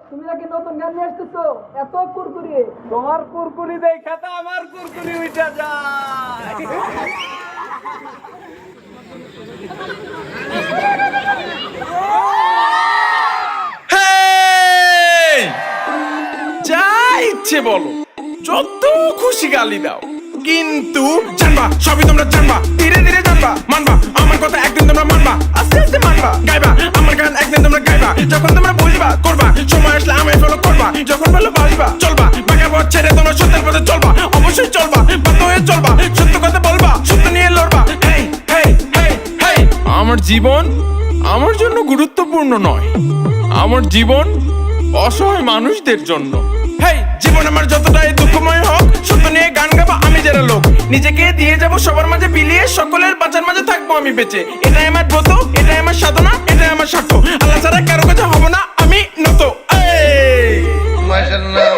তুমি নাকি নতুন গান নিয়ে আসতেছো, এত কুরকুরি। তোমার কুরকুরি দেখা তো আমার কুরকুরি উঠে যায়। হেই! যা ইচ্ছে বলো, যত খুশি গালি দাও, কিন্তু জানবা সবই তোমরা জানবা, ধীরে ধীরে জানবা, মানবা আমার কথা একদিন তোমরা মানবা, আস্তে আস্তে মানবা, গাইবা আমার গান একদিন তোমরা গাইবা, যখন তোমরা বুঝবা করবা, সময় আসলে আমি ফলো করবা, যখন ভালো বাসবা চলবা, বাঁকা পথ ছেড়ে তোমরা সত্যের পথে চলবা, অবশ্যই চলবা, বাধ্য হয়ে চলবা, সত্য কথা বলবা, সত্য নিয়ে লড়বা। হেই হেই হেই হেই! আমার জীবন আমার জন্য গুরুত্বপূর্ণ নয়, আমার জীবন অসহায় মানুষদের জন্য। হেই, জীবন আমার যতটাই দুঃখময় হোক, সত্য নিয়ে গান গাবো আমি যারা লোক, নিজেকে দিয়ে যাব সবার মাঝে বিলিয়ে, সকলের বাঁচার মাঝে থাকবো আমি বেঁচে। এটাই আমার ব্রত, এটাই আমার সাধনা, এটাই আমার স্বার্থ, আল্লাহ ছাড়া কারো কাছে হব না আমি নত। এই মাশাআল্লাহ।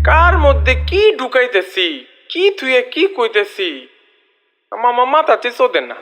কার মধ্যে কি ঢুকাইতেছি, কি থুয়ে কি কইতেছি, মামা মাথা চিসো দেন না।